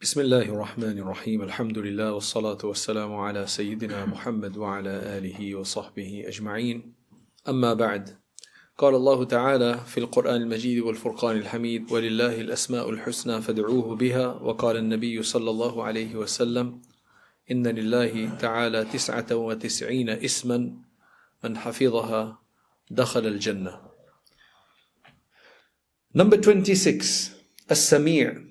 بسم الله الرحمن الرحيم الحمد لله والصلاة والسلام على سيدنا محمد وعلى آله وصحبه أجمعين أما بعد قال الله تعالى في القرآن المجيد والفرقان الحميد ولله الأسماء الحسنى فادعوه بها وقال النبي صلى الله عليه وسلم إن لله تعالى 99 اسما من حفظها دخل الجنة. Number 26, As-Samee.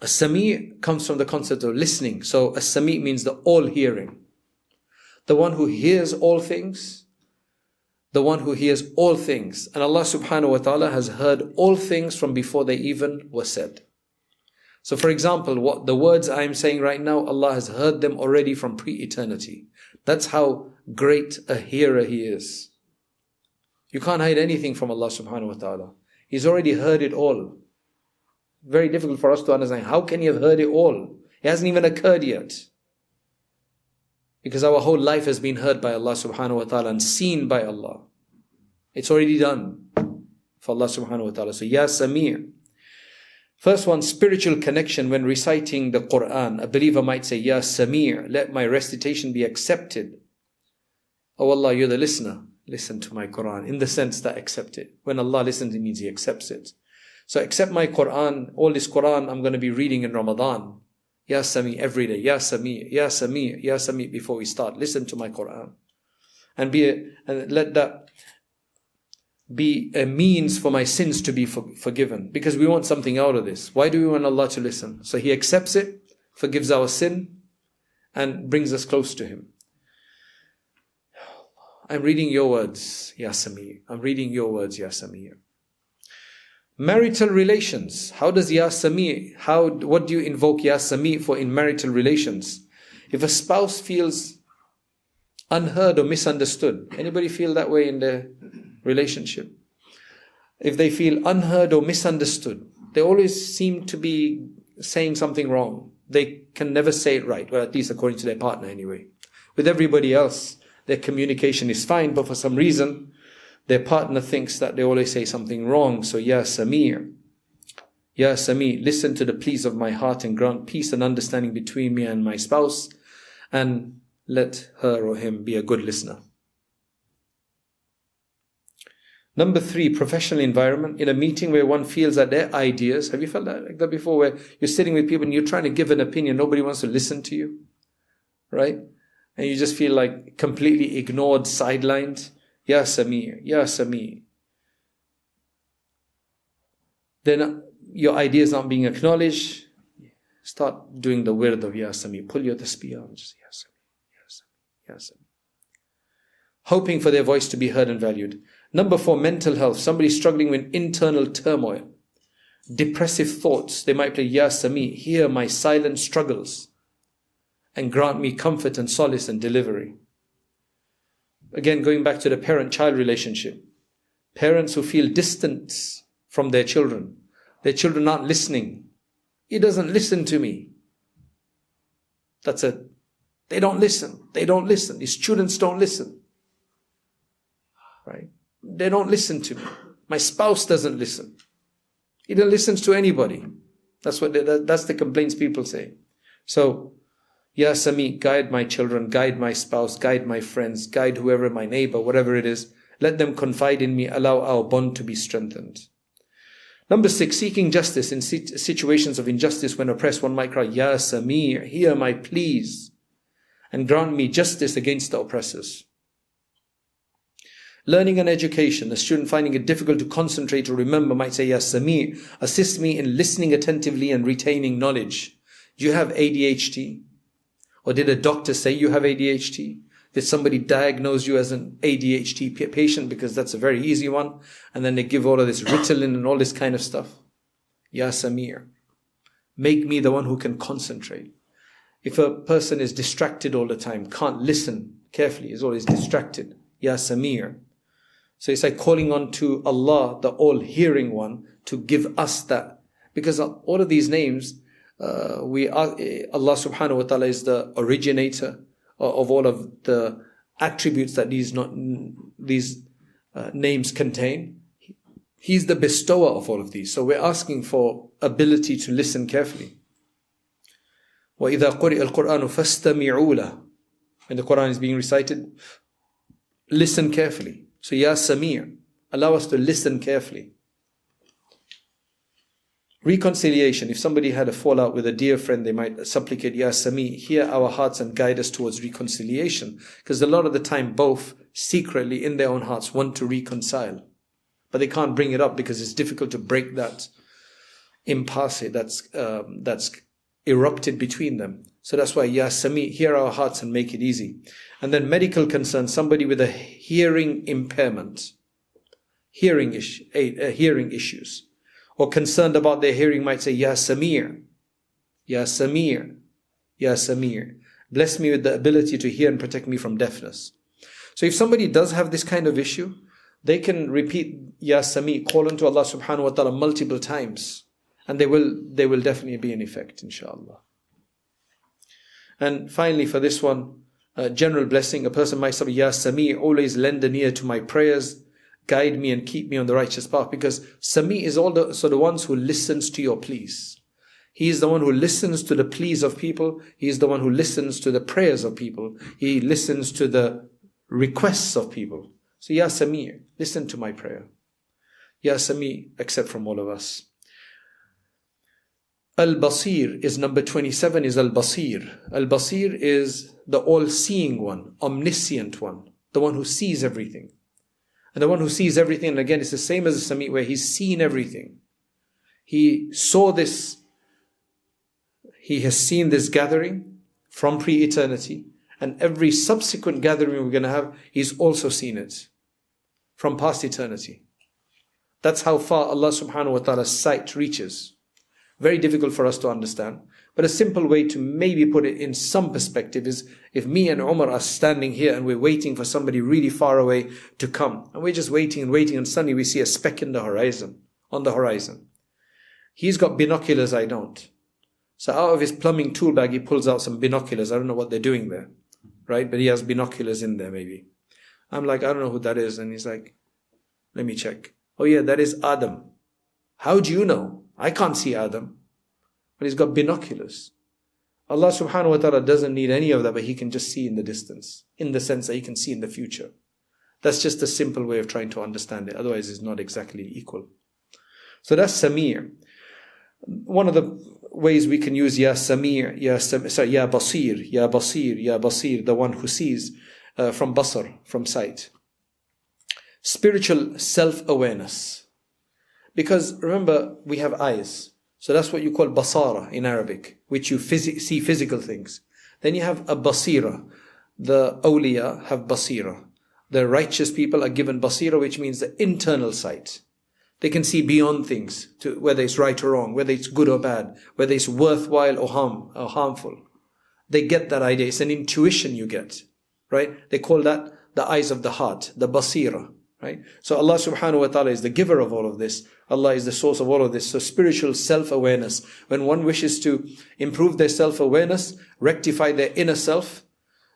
As-Samee comes from the concept of listening. So As-Samee means the all-hearing. The one who hears all things. The one who hears all things. And Allah subhanahu wa ta'ala has heard all things from before they even were said. So for example, what the words I am saying right now, Allah has heard them already from pre-eternity. That's how great a hearer He is. You can't hide anything from Allah subhanahu wa ta'ala. He's already heard it all. Very difficult for us to understand. How can He have heard it all? It hasn't even occurred yet. Because our whole life has been heard by Allah subhanahu wa ta'ala and seen by Allah. It's already done for Allah subhanahu wa ta'ala. So, Ya Samee. First one, spiritual connection when reciting the Qur'an. A believer might say, Ya Samee, let my recitation be accepted. Oh Allah, you're the listener. Listen to my Qur'an. In the sense that accept it. When Allah listens, it means He accepts it. So accept my Qur'an, all this Qur'an I'm going to be reading in Ramadan. Ya Samee every day. Ya Samee, Ya Samee, Ya Samee before we start. Listen to my Qur'an. And let that be a means for my sins to be forgiven. Because we want something out of this. Why do we want Allah to listen? So He accepts it, forgives our sin, and brings us close to Him. I'm reading your words, Ya Samee. I'm reading your words, Ya Samee. Marital relations. How does Ya Samee, what do you invoke Ya Samee for in marital relations? If a spouse feels unheard or misunderstood, anybody feel that way in their relationship? If they feel unheard or misunderstood, they always seem to be saying something wrong. They can never say it right, well, at least according to their partner anyway. With everybody else, their communication is fine, but for some reason, their partner thinks that they always say something wrong. So, Ya Samee, Ya Samee, listen to the pleas of my heart and grant peace and understanding between me and my spouse, and let her or him be a good listener. Number 3, professional environment. In a meeting where one feels that their ideas, have you felt that like that before, where you're sitting with people and you're trying to give an opinion, nobody wants to listen to you, right? And you just feel like completely ignored, sidelined. Ya Samee, Ya Samee. Then your ideas not being acknowledged. Start doing the wird of Ya Samee. Pull your tasbih out and just Ya Samee, Ya Samee, Ya Samee. Hoping for their voice to be heard and valued. Number 4, mental health. Somebody struggling with internal turmoil. Depressive thoughts. They might play Ya Samee, hear my silent struggles and grant me comfort and solace and delivery. Again, going back to the parent-child relationship. Parents who feel distance from their children aren't listening. He doesn't listen to me. That's it. They don't listen. They don't listen. These students don't listen. Right? They don't listen to me. My spouse doesn't listen. He doesn't listen to anybody. That's the complaints people say. So, Ya Samee, guide my children, guide my spouse, guide my friends, guide whoever, my neighbor, whatever it is. Let them confide in me, allow our bond to be strengthened. Number 6, seeking justice. In situations of injustice when oppressed, one might cry, Ya Samee, hear my pleas and grant me justice against the oppressors. Learning and education. A student finding it difficult to concentrate or remember might say, Ya Samee, assist me in listening attentively and retaining knowledge. Do you have ADHD? Or did a doctor say you have ADHD? Did somebody diagnose you as an ADHD patient? Because that's a very easy one. And then they give all of this Ritalin and all this kind of stuff. Ya Samee, make me the one who can concentrate. If a person is distracted all the time, can't listen carefully, is always distracted. Ya Samee. So it's like calling on to Allah, the all-hearing one, to give us that. Because all of these names, Allah subhanahu wa ta'ala is the originator of all of the attributes that these names contain. He's the bestower of all of these. So we're asking for ability to listen carefully. وَإِذَا قُرِئَ الْقُرْآنُ فَاسْتَمِعُوا لَهُ. When the Qur'an is being recited, listen carefully. So Ya Samee, allow us to listen carefully. Reconciliation. If somebody had a fallout with a dear friend, they might supplicate, Ya Samee, hear our hearts and guide us towards reconciliation. Because a lot of the time, both secretly in their own hearts want to reconcile. But they can't bring it up because it's difficult to break that impasse that's erupted between them. So that's why, Ya Samee, hear our hearts and make it easy. And then medical concern, somebody with a hearing impairment, hearing issues, or concerned about their hearing might say, Ya Samee, Ya Samee, Ya Samee, bless me with the ability to hear and protect me from deafness. So if somebody does have this kind of issue, they can repeat Ya Samee, call unto Allah subhanahu wa ta'ala multiple times, and they will definitely be in effect, inshallah. And finally, for this one, general blessing, a person might say, Ya Samee, always lend an ear to my prayers, guide me and keep me on the righteous path. Because Samee is also the ones who listens to your pleas. He is the one who listens to the pleas of people. He is the one who listens to the prayers of people. He listens to the requests of people. So Ya Samee, listen to my prayer. Ya Samee, accept from all of us. Al-Basir is number 27, is Al-Basir. Al-Basir is the all-seeing one, omniscient one, the one who sees everything. And the one who sees everything, and again, it's the same as the Samee, where he's seen everything. He saw this, he has seen this gathering from pre-eternity, and every subsequent gathering we're going to have, he's also seen it from past eternity. That's how far Allah subhanahu wa ta'ala's sight reaches. Very difficult for us to understand. But a simple way to maybe put it in some perspective is if me and Umar are standing here and we're waiting for somebody really far away to come. And we're just waiting and waiting, and suddenly we see a speck in the horizon, on the horizon. He's got binoculars, I don't. So out of his plumbing tool bag, he pulls out some binoculars. I don't know what they're doing there, right? But he has binoculars in there maybe. I'm like, I don't know who that is. And he's like, let me check. Oh yeah, that is Adam. How do you know? I can't see Adam. But he's got binoculars. Allah subhanahu wa ta'ala doesn't need any of that, but he can just see in the distance, in the sense that he can see in the future. That's just a simple way of trying to understand it. Otherwise, it's not exactly equal. So that's Samee. One of the ways we can use Ya Samee, Ya Basir, Ya Basir, Ya Basir, the one who sees from Basar, from sight. Spiritual self-awareness. Because remember, we have eyes. So that's what you call basara in Arabic, which you see physical things. Then you have a basira. The awliya have basira. The righteous people are given basira, which means the internal sight. They can see beyond things, to whether it's right or wrong, whether it's good or bad, whether it's worthwhile or harmful. They get that idea. It's an intuition you get, right? They call that the eyes of the heart, the basira. Right? So Allah subhanahu wa ta'ala is the giver of all of this. Allah is the source of all of this. So spiritual self-awareness. When one wishes to improve their self-awareness, rectify their inner self,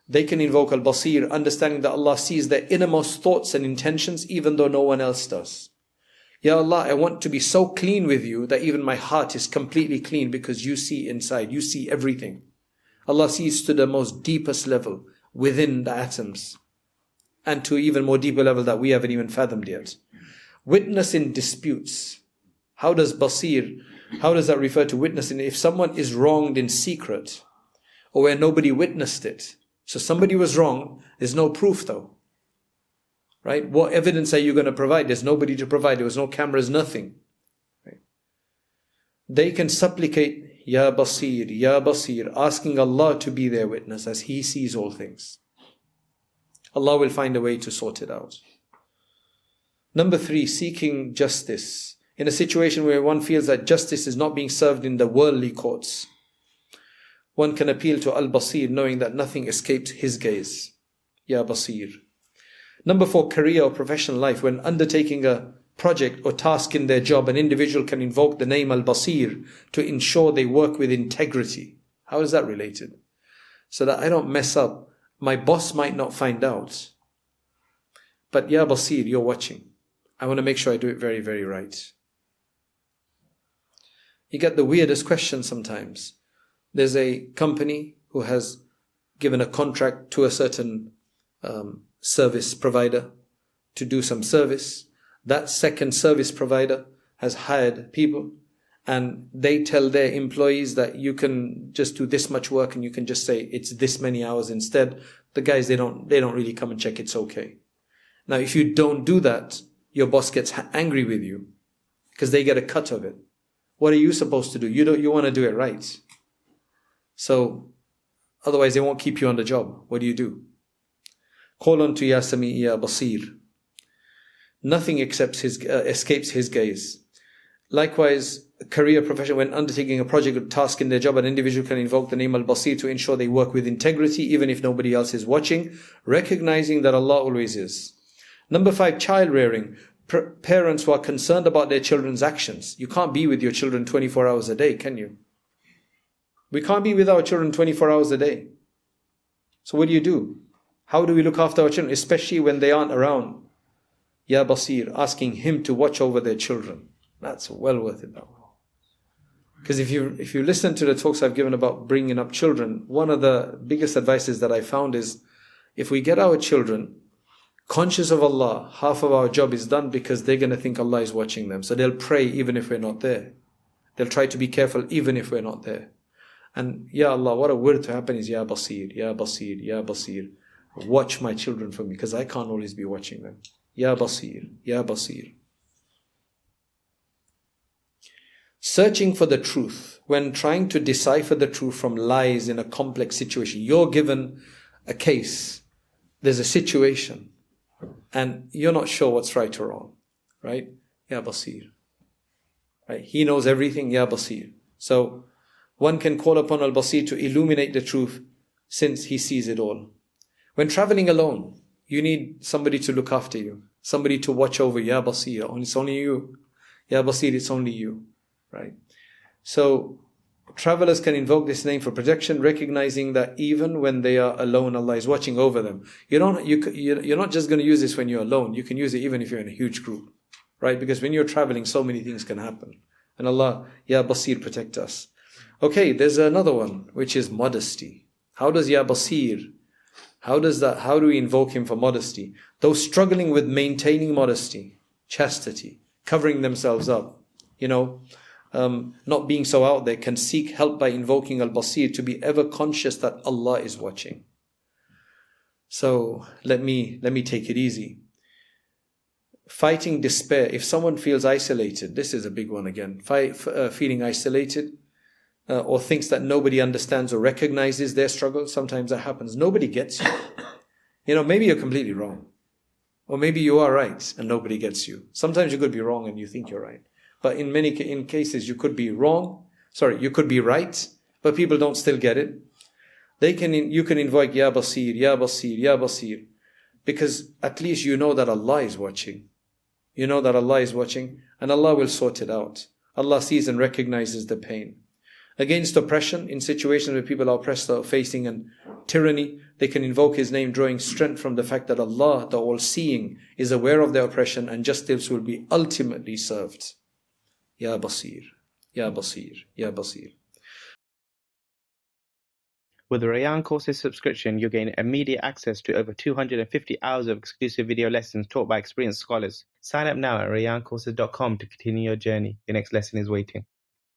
they can invoke al-Basir, understanding that Allah sees their innermost thoughts and intentions even though no one else does. Ya Allah, I want to be so clean with you that even my heart is completely clean because you see inside. You see everything. Allah sees to the most deepest level within the atoms, and to even more deeper level that we haven't even fathomed yet. Witness in disputes. How does that refer to witnessing? If someone is wronged in secret, or where nobody witnessed it. So somebody was wrong, there's no proof though. Right? What evidence are you going to provide? There's nobody to provide. There was no cameras, nothing. Right? They can supplicate, Ya Basir, Ya Basir, asking Allah to be their witness as He sees all things. Allah will find a way to sort it out. Number 3, seeking justice. In a situation where one feels that justice is not being served in the worldly courts, one can appeal to Al-Basir, knowing that nothing escapes His gaze. Ya Basir. Number 4, career or professional life. When undertaking a project or task in their job, an individual can invoke the name Al-Basir to ensure they work with integrity. How is that related? So that I don't mess up. My boss might not find out. But Ya Basir, you're watching. I want to make sure I do it very, very right. You get the weirdest questions sometimes. There's a company who has given a contract to a certain service provider to do some service. That second service provider has hired people, and they tell their employees that you can just do this much work and you can just say it's this many hours instead. The guys, they don't really come and check it's okay. Now, if you don't do that, your boss gets angry with you because they get a cut of it. What are you supposed to do? You want to do it right. So otherwise they won't keep you on the job. What do? Call on to Ya Samee, Ya Basir. Nothing escapes his gaze. Likewise, career profession, when undertaking a project or task in their job, an individual can invoke the name Al-Basir to ensure they work with integrity, even if nobody else is watching, recognizing that Allah always is. Number 5, child rearing. Parents who are concerned about their children's actions. You can't be with your children 24 hours a day, can you? We can't be with our children 24 hours a day. So what do? How do we look after our children, especially when they aren't around? Ya Basir, asking Him to watch over their children. That's well worth it, though. Because if you listen to the talks I've given about bringing up children, one of the biggest advices that I found is, if we get our children conscious of Allah, half of our job is done, because they're going to think Allah is watching them. So they'll pray even if we're not there. They'll try to be careful even if we're not there. And Ya Allah, what a word to happen is Ya Basir, Ya Basir, Ya Basir. Watch my children for me, because I can't always be watching them. Ya Basir, Ya Basir. Searching for the truth. When trying to decipher the truth from lies in a complex situation, you're given a case, there's a situation, and you're not sure what's right or wrong, right? Ya Basir. Right? He knows everything, Ya Basir. So one can call upon Al-Basir to illuminate the truth, since He sees it all. When traveling alone, you need somebody to look after you, somebody to watch over. Ya Basir, it's only you. Ya Basir, it's only you. Right? So travelers can invoke this name for protection, recognizing that even when they are alone, Allah is watching over them. You're not just going to use this when you're alone. You can use it even if you're in a huge group, right? Because when you're traveling, so many things can happen. And Allah, Ya Basir, protect us. Okay, there's another one, which is modesty. How does Ya Basir, how do we invoke Him for modesty? Those struggling with maintaining modesty, chastity, covering themselves up, not being so out there, can seek help by invoking Al-Basir, to be ever conscious that Allah is watching. So let me take it easy. Fighting despair. If someone feels isolated, this is a big one again. Feeling isolated, or thinks that nobody understands or recognizes their struggle. Sometimes that happens. Nobody gets you. Maybe you're completely wrong. Or maybe you are right and nobody gets you. Sometimes you could be wrong and you think you're right. But in many cases you could be you could be right, but people don't still get it. You can invoke Ya Basir, Ya Basir, Ya Basir, because at least you know that Allah is watching. You know that Allah is watching, and Allah will sort it out. Allah sees and recognizes the pain. Against oppression, in situations where people are oppressed or facing an tyranny, they can invoke His name, drawing strength from the fact that Allah, the all-seeing, is aware of their oppression, and justice will be ultimately served. Ya Basir, Ya Basir, Ya Basir. With the Rayyan Courses subscription, you'll gain immediate access to over 250 hours of exclusive video lessons taught by experienced scholars. Sign up now at rayyancourses.com to continue your journey. Your next lesson is waiting.